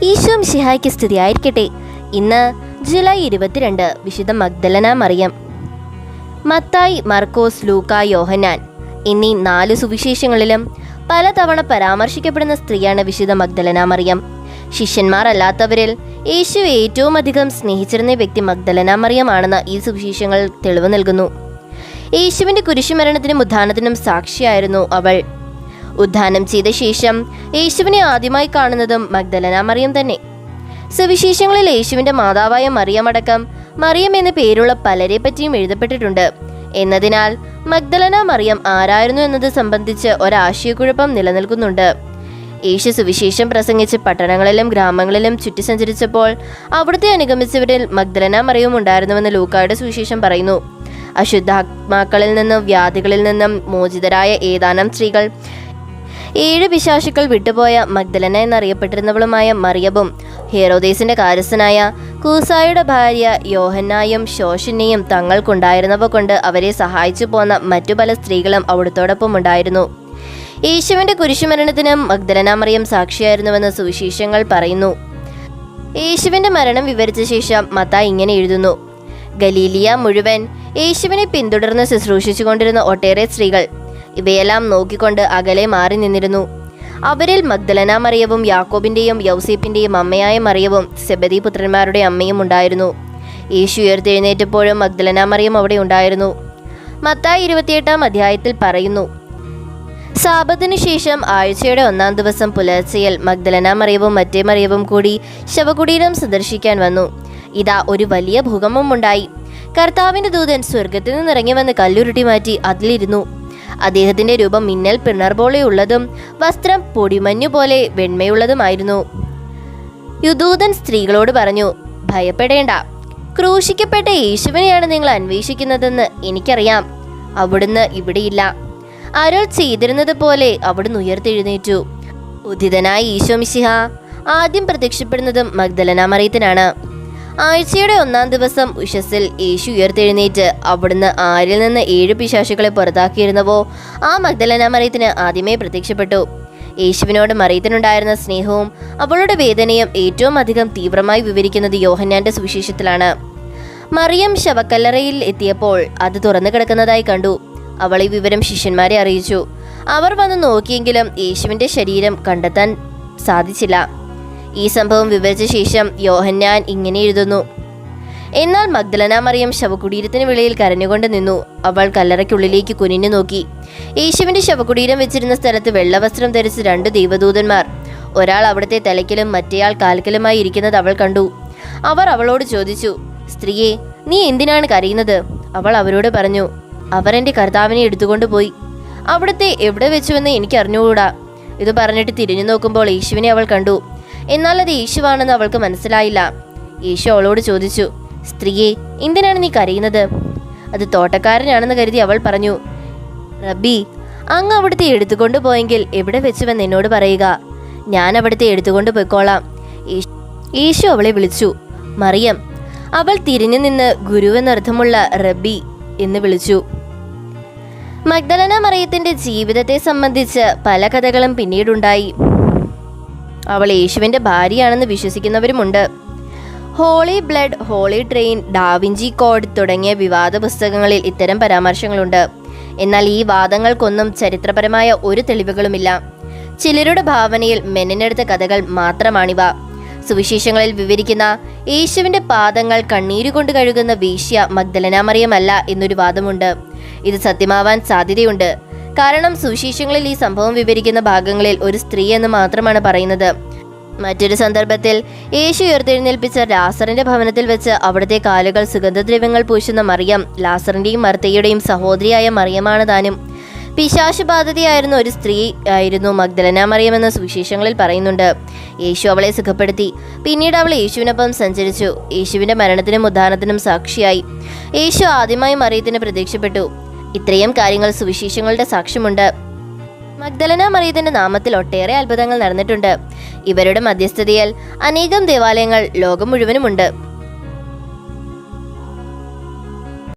ഈശോ മിശിഹായ്ക്ക് സ്തുതിയായിരിക്കട്ടെ. ഇന്ന് ജൂലൈ 22, വിശുദ്ധ മഗ്ദലന മറിയം. മത്തായി, മർക്കോസ്, ലൂക്ക, യോഹന്നാൻ എന്നീ 4 സുവിശേഷങ്ങളിലും പലതവണ പരാമർശിക്കപ്പെടുന്ന സ്ത്രീയാണ് വിശുദ്ധ മഗ്ദലന മറിയം. ശിഷ്യന്മാർ അല്ലാത്തവരിൽ യേശു ഏറ്റവും അധികം സ്നേഹിച്ചിരുന്ന വ്യക്തി മഗ്ദലന മറിയമാണെന്ന് ഈ സുവിശേഷങ്ങൾ തെളിവ് നൽകുന്നു. യേശുവിന്റെ കുരിശുമരണത്തിനും ഉത്ഥാനത്തിനും സാക്ഷിയായിരുന്നു അവൾ. ഉദ്ധാനം ചെയ്ത ശേഷം യേശുവിനെ ആദ്യമായി കാണുന്നതും മഗ്ദലന മറിയം തന്നെ. സുവിശേഷങ്ങളിൽ യേശുവിന്റെ മാതാവായ മറിയമടക്കം മറിയം എന്ന പേരുള്ള പലരെ പറ്റിയും എഴുതപ്പെട്ടിട്ടുണ്ട്. എന്നതിനാൽ മഗ്ദലന മറിയം ആരായിരുന്നു എന്നത് സംബന്ധിച്ച് ഒരാശയക്കുഴപ്പം നിലനിൽക്കുന്നുണ്ട്. യേശു സുവിശേഷം പ്രസംഗിച്ച് പട്ടണങ്ങളിലും ഗ്രാമങ്ങളിലും ചുറ്റി സഞ്ചരിച്ചപ്പോൾ അവിടുത്തെ അനുഗമിച്ചവരിൽ മഗ്ദലന മറിയവും ഉണ്ടായിരുന്നുവെന്ന് ലൂക്കായുടെ സുവിശേഷം പറയുന്നു. അശുദ്ധാത്മാക്കളിൽ നിന്നും വ്യാധികളിൽ നിന്നും മോചിതരായ ഏതാനും സ്ത്രീകൾ, 7 പിശാചുക്കൾ വിട്ടുപോയ മഗ്ദലന എന്നറിയപ്പെട്ടിരുന്നവളുമായ മറിയവും ഹെരോദേസിന്റെ കാര്യസ്ഥനായ കൂസായുടെ ഭാര്യ യോഹന്നായും ശോശനയും തങ്ങൾക്കുണ്ടായിരുന്നവ കൊണ്ട് അവരെ സഹായിച്ചു പോന്ന മറ്റു പല സ്ത്രീകളും അവിടുത്തോടൊപ്പം ഉണ്ടായിരുന്നു. യേശുവിന്റെ കുരിശുമരണത്തിനും മഗ്ദലന മറിയം സാക്ഷിയായിരുന്നുവെന്ന് സുവിശേഷങ്ങൾ പറയുന്നു. യേശുവിന്റെ മരണം വിവരിച്ച ശേഷം മത്തായി ഇങ്ങനെ എഴുതുന്നു: ഗലീലിയ മുഴുവൻ യേശുവിനെ പിന്തുടർന്ന് ശുശ്രൂഷിച്ചുകൊണ്ടിരുന്ന ഒട്ടേറെ സ്ത്രീകൾ ഇവയെല്ലാം നോക്കിക്കൊണ്ട് അകലെ മാറി നിന്നിരുന്നു. അവരിൽ മഗ്ദലന മറിയവും യാക്കോബിന്റെയും യൗസേപ്പിന്റെയും അമ്മയായ മറിയവും സെബദി പുത്രന്മാരുടെ അമ്മയും ഉണ്ടായിരുന്നു. യേശു ഉയർത്തെഴുന്നേറ്റപ്പോഴും മഗ്ദലന മറിയം അവിടെ ഉണ്ടായിരുന്നു. മത്തായി 28-ാം അധ്യായത്തിൽ പറയുന്നു: സാബത്തിനു ശേഷം ആഴ്ചയുടെ 1-ാം ദിവസം പുലർച്ചയിൽ മഗ്ദലന മറിയവും മറ്റേ മറിയവും കൂടി ശവകുടീരം സന്ദർശിക്കാൻ വന്നു. ഇതാ, ഒരു വലിയ ഭൂകമ്പം ഉണ്ടായി. കർത്താവിന്റെ ദൂതൻ സ്വർഗത്തിൽ നിന്നിറങ്ങി വന്ന് കല്ലുരുട്ടി മാറ്റി അതിലിരുന്നു. അദ്ദേഹത്തിന്റെ രൂപം മിന്നൽ പിണർ പോലെയുള്ളതും വസ്ത്രം പൊടിമഞ്ഞു പോലെ വെണ്മയുള്ളതുമായിരുന്നു. ദൂതൻ സ്ത്രീകളോട് പറഞ്ഞു: ഭയപ്പെടേണ്ട, ക്രൂശിക്കപ്പെട്ട യേശുവിനെയാണ് നിങ്ങൾ അന്വേഷിക്കുന്നതെന്ന് എനിക്കറിയാം. അവിടുന്ന് ഇവിടെയില്ല. അരുൾ ചെയ്തിരുന്നത് പോലെ അവിടുന്ന് ഉയർത്തെഴുന്നേറ്റു. ഉദ്ധിതനായ ഈശോ മിശിഹ ആദ്യം പ്രത്യക്ഷപ്പെടുന്നതും മഗ്ദലന മറിയത്തിനാണ്. ആഴ്ചയുടെ 1-ാം ദിവസം ഉഷസ്സിൽ യേശു ഉയർത്തെഴുന്നേറ്റ് അവിടുന്ന് ആരിൽ നിന്ന് 7 പിശാചുക്കളെ പുറത്താക്കിയിരുന്നവോ ആ മഗ്ദലന മറിയത്തിന് ആദ്യമേ പ്രത്യക്ഷപ്പെട്ടു. യേശുവിനോട് മറിയത്തിനുണ്ടായിരുന്ന സ്നേഹവും അവളുടെ വേദനയും ഏറ്റവും അധികം തീവ്രമായി വിവരിക്കുന്നത് യോഹന്നാന്റെ സുവിശേഷത്തിലാണ്. മറിയം ശവക്കല്ലറയിൽ എത്തിയപ്പോൾ അത് തുറന്നു കിടക്കുന്നതായി കണ്ടു. അവൾ ഈ വിവരം ശിഷ്യന്മാരെ അറിയിച്ചു. അവർ വന്ന് നോക്കിയെങ്കിലും യേശുവിന്റെ ശരീരം കണ്ടെത്താൻ സാധിച്ചില്ല. ഈ സംഭവം വിവരിച്ച ശേഷം യോഹന്നാൻ ഇങ്ങനെ എഴുതുന്നു: എന്നാൽ മഗ്ദലന മറിയം ശവകുടീരത്തിന് വെളിയിൽ കരഞ്ഞുകൊണ്ട് നിന്നു. അവൾ കല്ലറയ്ക്കുള്ളിലേക്ക് കുനിഞ്ഞു നോക്കി. യേശുവിന്റെ ശവകുടീരം വെച്ചിരുന്ന സ്ഥലത്ത് വെള്ളവസ്ത്രം ധരിച്ച് 2 ദൈവദൂതന്മാർ, ഒരാൾ അവിടുത്തെ തലയ്ക്കലും മറ്റേയാൾ കാൽക്കലുമായി ഇരിക്കുന്നത് അവൾ കണ്ടു. അവർ അവളോട് ചോദിച്ചു: സ്ത്രീയെ, നീ എന്തിനാണ് കരയുന്നത്? അവൾ അവരോട് പറഞ്ഞു: അവർ എൻ്റെ കർത്താവിനെ എടുത്തുകൊണ്ടുപോയി. അവിടുത്തെ എവിടെ വെച്ചുവെന്ന് എനിക്ക് അറിഞ്ഞുകൂടാ. ഇത് പറഞ്ഞിട്ട് തിരിഞ്ഞു നോക്കുമ്പോൾ യേശുവിനെ അവൾ കണ്ടു. എന്നാൽ അത് യേശുവാണെന്ന് അവൾക്ക് മനസ്സിലായില്ല. യേശു അവളോട് ചോദിച്ചു: സ്ത്രീയെ, എന്തിനാണ് നീ കരയുന്നത്? അത് തോട്ടക്കാരനാണെന്ന് കരുതി അവൾ പറഞ്ഞു: റബ്ബി, അങ്ങ് അവിടുത്തെ എടുത്തുകൊണ്ട് പോയെങ്കിൽ എവിടെ വെച്ചുവെന്ന് എന്നോട് പറയുക. ഞാൻ അവിടുത്തെ എടുത്തുകൊണ്ട് പോയിക്കോളാം. യേശു അവളെ വിളിച്ചു: മറിയം. അവൾ തിരിഞ്ഞു നിന്ന് ഗുരുവെന്നർത്ഥമുള്ള റബ്ബി എന്ന് വിളിച്ചു. മഗ്ദലന മറിയത്തിന്റെ ജീവിതത്തെ സംബന്ധിച്ച് പല കഥകളും പിന്നീടുണ്ടായി. അവൾ യേശുവിന്റെ ഭാര്യയാണെന്ന് വിശ്വസിക്കുന്നവരുമുണ്ട്. Holy blood, holy train, Da Vinci Code തുടങ്ങിയ വിവാദ പുസ്തകങ്ങളിൽ ഇത്തരം പരാമർശങ്ങളുണ്ട്. എന്നാൽ ഈ വാദങ്ങൾക്കൊന്നും ചരിത്രപരമായ ഒരു തെളിവുകളുമില്ല. ചിലരുടെ ഭാവനയിൽ മെനഞ്ഞെടുത്ത കഥകൾ മാത്രമാണിവ. സുവിശേഷങ്ങളിൽ വിവരിക്കുന്ന യേശുവിന്റെ പാദങ്ങൾ കണ്ണീരുകൊണ്ട് കഴുകുന്ന വേശ്യ മഗ്ദലന മറിയമല്ല എന്നൊരു വാദമുണ്ട്. ഇത് സത്യമാവാൻ സാധ്യതയുണ്ട്. കാരണം സുവിശേഷങ്ങളിൽ ഈ സംഭവം വിവരിക്കുന്ന ഭാഗങ്ങളിൽ ഒരു സ്ത്രീ എന്ന് മാത്രമാണ് പറയുന്നത്. മറ്റൊരു സന്ദർഭത്തിൽ യേശു ഉയർത്തെഴുന്നേൽപ്പിച്ച ലാസറിന്റെ ഭവനത്തിൽ വെച്ച് അവിടുത്തെ കാലുകൾ സുഗന്ധദ്രവ്യങ്ങൾ പൂശുന്ന മറിയം ലാസറിന്റെയും മർത്തയുടെയും സഹോദരിയായ മറിയമാണ് താനും. പിശാച് ബാധിതയായിരുന്ന ഒരു സ്ത്രീ ആയിരുന്നു മഗ്ദലന മറിയം എന്ന സുവിശേഷങ്ങളിൽ പറയുന്നുണ്ട്. യേശു അവളെ സുഖപ്പെടുത്തി. പിന്നീട് അവൾ യേശുവിനൊപ്പം സഞ്ചരിച്ചു. യേശുവിന്റെ മരണത്തിനും ഉദ്ധാനത്തിനും സാക്ഷിയായി. യേശു ആദ്യമായി മറിയത്തിന് പ്രത്യക്ഷപ്പെട്ടു. ഇത്രയും കാര്യങ്ങൾ സുവിശേഷങ്ങളുടെ സാക്ഷ്യമുണ്ട്. മഗ്ദലന മറിയത്തിന്റെ നാമത്തിൽ ഒട്ടേറെ അത്ഭുതങ്ങൾ നടന്നിട്ടുണ്ട്. ഇവരുടെ മധ്യസ്ഥതയിൽ അനേകം ദേവാലയങ്ങൾ ലോകം മുഴുവനുമുണ്ട്.